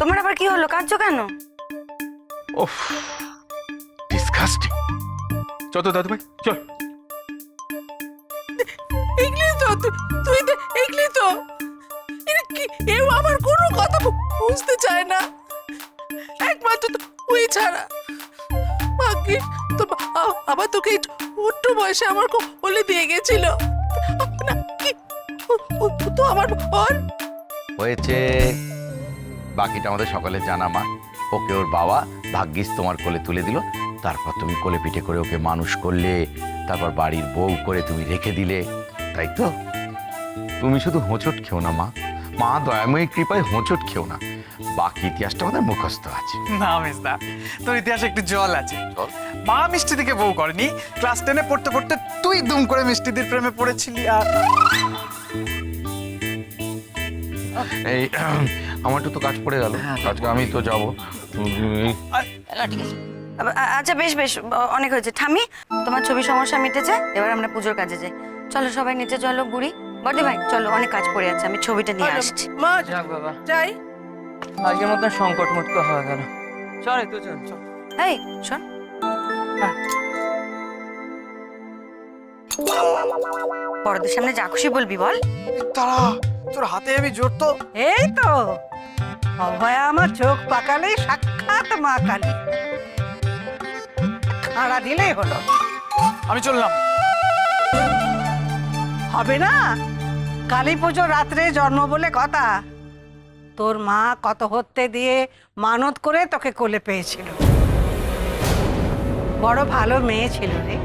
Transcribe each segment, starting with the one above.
তোমার আবার কি হলো, কাঁদছো কেন? ওফ, ডিসগাস্টিং। চল তো দাদু ভাই, চল। এগুলি তো তুই এগুলি তো এও আমার কোনো কথা বুঝতে চায় না, একমাত্র তুই ছাড়া। বাকি তো আবার তোকে ছোট্ট বয়সে আমার কোলে দিয়ে গেছিল না কি? তো আমার বল হয়েছে, বাকিটা আমাদের সকলে জানা মা। ওকে ওর বাবা ভাগ্যিস তোমার কোলে তুলে দিল, তারপর তুমি কোলে পিঠে করে ওকে মানুষ করলে, তারপর বাড়ির বউ করে তুমি রেখে দিলে, তাই তো? তুমি শুধু হোঁচট খেও না মা, মা দয়াময়ী কৃপায় হোঁচট খেও না, বাকি ইতিহাসটা আমাদের মুখস্থ আছে। না মেজদা, তোর ইতিহাসে একটু জল আছে। চল। মা মিষ্টিদিকে বউ করেনি, ক্লাস 10-এ পড়তে পড়তে তুই দুম করে মিষ্টিদির প্রেমে পড়েছিলি। আর এই আমার একটু তো কাজ পড়ে গেল, আজকে আমি তো যাবো। ঠিক আছে। আচ্ছা বেশ বেশ, অনেক হয়েছে। ঠামি, তোমার ছবি সমস্যা মিটেছে, এবার আমরা পুজোর কাজে যাই। চলো সবাই নিচে চলো। বুড়ি, বড়দি ভাই চলো, অনেক কাজ পড়ে আছে, আমি ছবিটা নিয়ে আসছি। মা যাক বাবা, যাই। আজকের মতন সংকট মুক্ত হয়ে গেল। চল তুই চল চল। এই শোন, বড়দের সামনে যা খুশি বলবি বল। তারা তোর হাতে আমি জোর তো। এই তো অভয়া আমার চোখ পাকালেই সাক্ষাৎ মা কালী, খাড়া দিলেই হলো। আমি চললাম। হবে না, কালী পুজো রাত্রে জন্ম বলে কথা। তোর মা কত হত্যে দিয়ে মানত করে তোকে কোলে পেয়েছিল, বড় ভালো মেয়ে ছিল রে।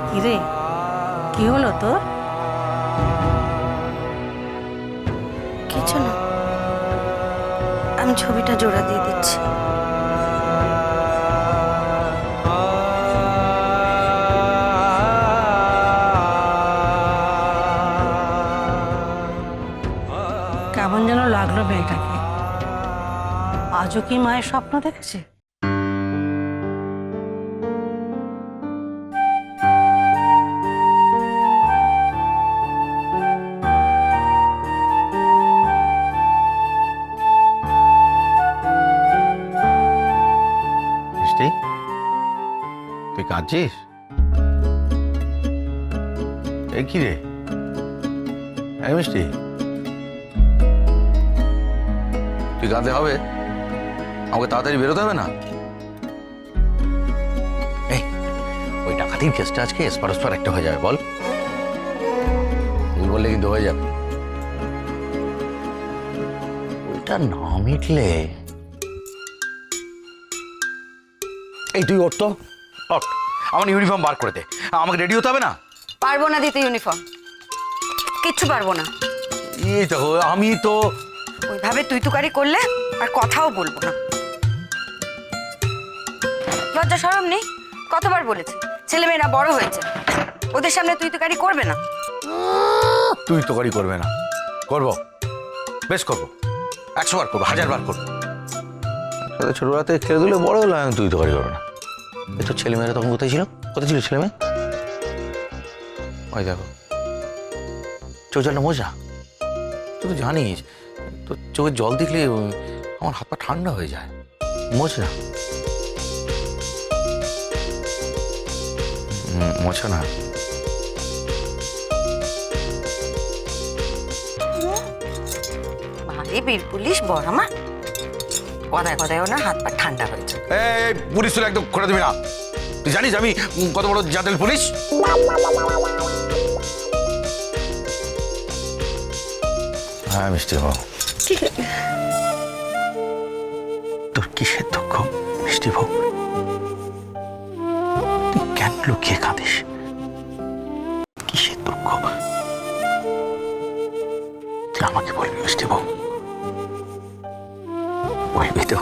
কিরে, কি হলো তোর? কিছু না, আমি ছবিটা জোড়া দিয়ে দিচ্ছি। কেমন যেন লাগলো মেয়েটাকে, আজও কি মায়ের স্বপ্ন দেখেছে? মিষ্টি, তুই কাঁদছিস? এই কি রে? এই মিষ্টি, তুই কাঁদতে হবে? আমাকে তাড়াতাড়ি বেরোতে হবে না? এই, ওই ডাকাতির কেসটা আজকে এসপার একটা হয়ে যাবে, বল। তুই বললে কিন্তু হয়ে যাবে। ওইটা না মিটলে, এই তুই ওঠ তো, ওঠ, আমার ইউনিফর্ম বার করে দে, আমাকে রেডি হতে হবে না? পারবো না দিতে ইউনিফর্ম, কিচ্ছু পারবো না। এই তো, আমি তো ওইভাবে তুই তুকারি করলে আর কথাও বলবো না। লজ্জা শরম নেই? কতবার বলেছি, ছেলেমেয়েরা বড় হয়েছে, ওদের সামনে তুই তুকারি করবে না। তুই তো গাড়ি করবে না, করবো, বেশ করবো, 100 বার করবো, 1000 বার করবো। ছোটবেলাতে খেলে দিলে বড় হলো, আমি তুই তো গাড়ি করবো না। এই তো ছেলেমেয়েরা তখন কোথায় ছিল? কোথায় ছিল ছেলেমেয়ে? ওই দেখো, চোখ জলটা মোজা। তুই তো জানিস, তো চোখের জল দেখলে আমার হাত পা ঠান্ডা হয়ে যায়। মোছ না, মোছো না। ভারী বীর পুলিশ বড় মা, কথায় কথায় ওনার হাত পা ঠান্ডা হয়েছে। এই পুলিশ তুই একদম করে দিবি না। তুই জানিস আমি কত বড় জাতের পুলিশ? হ্যাঁ মিষ্টি বউ, তোর কিসের দুঃখ মিষ্টি বউ? তুই কেন লুকিয়ে কাঁদিস? কিসের দুঃখ তুই আমাকে বলবি মিষ্টি বউ? বলবি তো?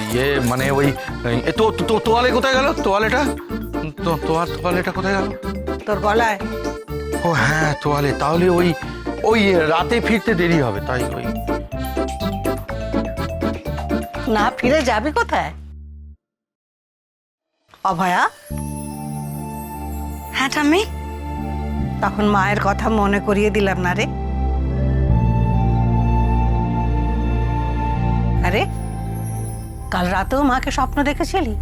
ইয়ে মানে ওই তো তোয়ালে কোথায় গেল? তোয়ালেটা তোয়ালেটা কোথায় গেল? তোর গলায়। ও হ্যাঁ তোয়ালে, তাহলে ওই ওই রাতে ফিরতে দেরি হবে, তাই ওই না ফিরে যাবি কোথায়? অভয়া, হ্যাঁ ঠাম্মি। তখন মায়ের কথা মনে করিয়ে দিলাম না রে? আরে কাল রাতেও মাকে স্বপ্ন দেখেছিলি?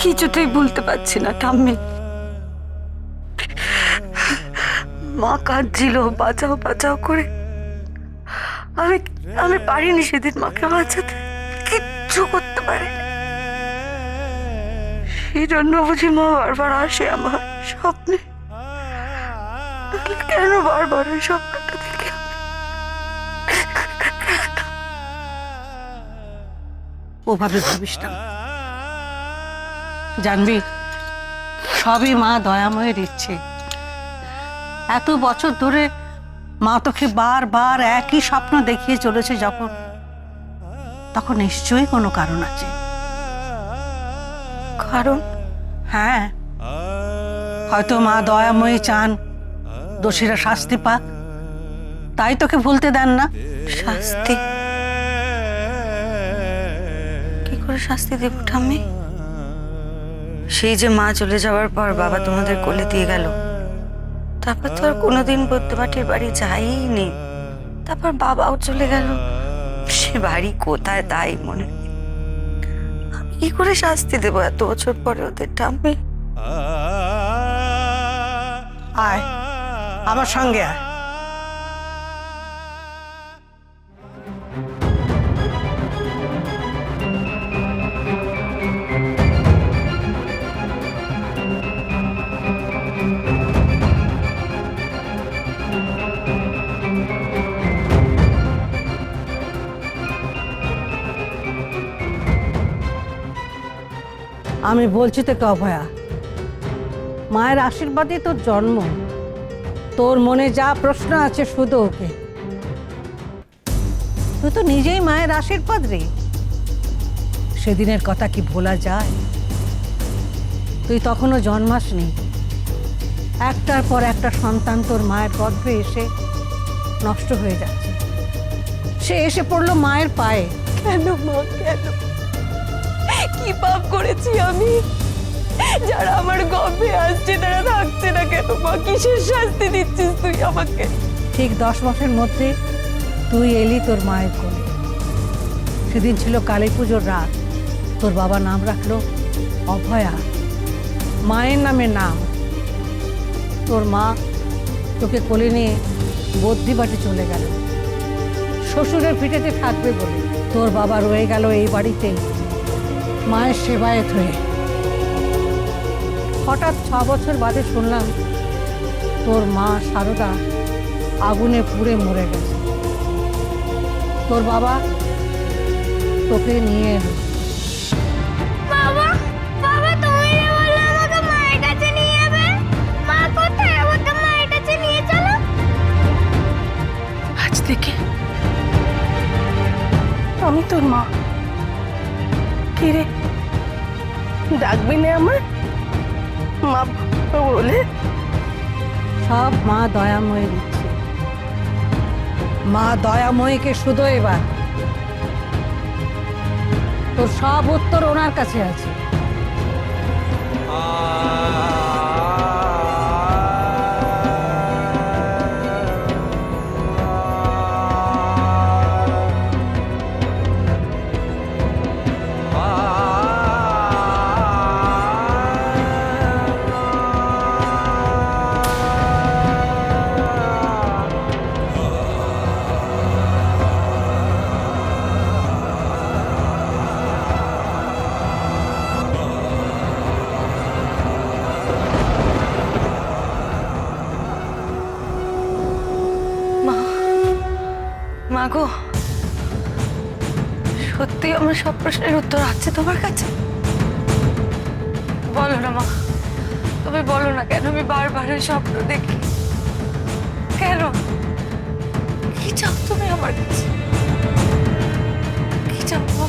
কিছুতেই ভুলতে পারছি না ঠাম্মি। মা কাঁদছিল বাঁচাও বাঁচাও করে। আমি আমি পারিনি সেদিন মাকে বাঁচাতে, কিচ্ছু করতে পারিনি। সেই জন্য বুঝি মা বারবার আসে আমার স্বপ্নে। তাহলে কেন বারবার ওই স্বপ্নটা দেখে? ওভাবে ভাবিস না, জানবি সবই মা দয়াময়ের ইচ্ছে। এত বছর ধরে মা তোকে বারবার একই স্বপ্ন দেখিয়ে চলেছে যখন, তখন নিশ্চয়ই কোনো কারণ আছে। কারণ? হ্যাঁ, হয়তো মা দয়াময়ী চান দোষীরা শাস্তি পাক, তাই তোকে ভুলতে দেন না। শাস্তি? কি করে শাস্তি দেব ঠাম্মি? সেই যে মা চলে যাওয়ার পর বাবা তোমাদের কোলে দিয়ে গেল, তারপর তো আর কোনোদিন বদ্যমাটির বাড়ি যাইনি। তারপর বাবাও চলে গেল, সে বাড়ি কোথায় তাই মনে নেই। আমি কি করে শাস্তি দেবো এত বছর পরে ওদের ঠাম্মি? আয় আমার সঙ্গে আয়। আমি বলছি তোকে অভয়া, মায়ের আশীর্বাদে তোর জন্ম। তোর মনে যা প্রশ্ন আছে শুধু ওকে। তুই তো নিজেই মায়ের আশীর্বাদ রে। সেদিনের কথা কি ভোলা যায়? তুই তখনও জন্মাসনি, একটার পর একটা সন্তান তোর মায়ের গর্ভে এসে নষ্ট হয়ে যাচ্ছে। সে এসে পড়লো মায়ের পায়ে। কেন মা, কেন? কি পাপ করেছি আমি? যারা আমার গর্ভে আসছে তারা থাকছে না কেন মা? কিসের শাস্তি দিচ্ছিস তুই আমাকে? ঠিক 10 মাসের মধ্যে তুই এলি তোর মায়ের কোলে। সেদিন ছিল কালী পুজোর রাত। তোর বাবা নাম রাখলো অভয়া, মায়ের নামে নাম। তোর মা তোকে কোলে নিয়ে বদ্যিবাটি চলে গেল শ্বশুরের পিঠেতে থাকবে বলে। তোর বাবা রয়ে গেল এই বাড়িতে মায়ের সেবায়েত হয়ে। হঠাৎ 6 বছর বাদে শুনলাম তোর মা সারদা আগুনে পুড়ে মরে গেছে। তোর বাবা তোকে নিয়ে এলো। বাবা, বাবা তুমি যে বললে আমাকে মায়ের কাছে নিয়ে যাবে, মা কোথায়? আমাকে মায়ের কাছে নিয়ে চলো। আজ থেকে আমি তোর মা। কি রে, ডাকবি না আমার মা বলে? সব মা দয়াময়ের ইচ্ছে। মা দয়াময়ীকে শুধু এবার তোর সব উত্তর ওনার কাছে আছে। মা গো, সত্যি আমার সব প্রশ্নের উত্তর আছে তোমার কাছে? বলো না মা, তুমি বলো না কেন আমি বারবার ওই স্বপ্ন দেখি? কেন? কি চাও তুমি আমার কাছে? কি চাও মা?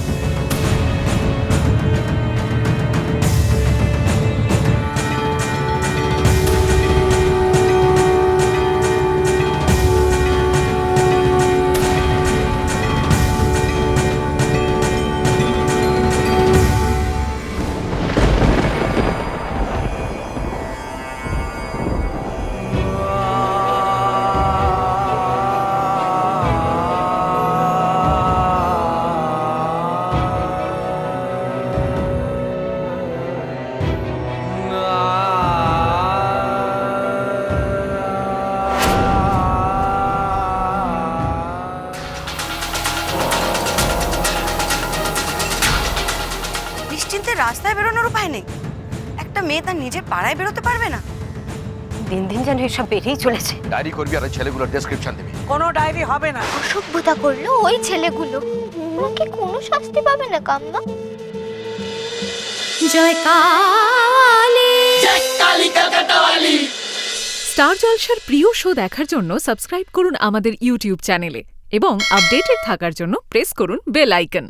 নিশ্চিন্তে রাস্তায় বেরোনোর উপায় নেই? একটা মেয়ে তার নিজের পাড়ায় বেরোতে পারবে না? দিন দিন যেন এসব বেড়েই চলেছে। ডায়েরি করবি আর ওই ছেলেগুলোর ডেসক্রিপশন দিবি। কোনো ডায়েরি হবে না। অসভ্যতা করলো ওই ছেলেগুলো, ওরা কি কোনো শাস্তি পাবে না কাম্মা? জয় কালী, জয় কালী কলকাতাওয়ালি। স্টার জলসার প্রিয় শো দেখার জন্য সাবস্ক্রাইব করুন আমাদের ইউটিউব চ্যানেলে এবং আপডেটেড থাকার জন্য প্রেস করুন বেল আইকন।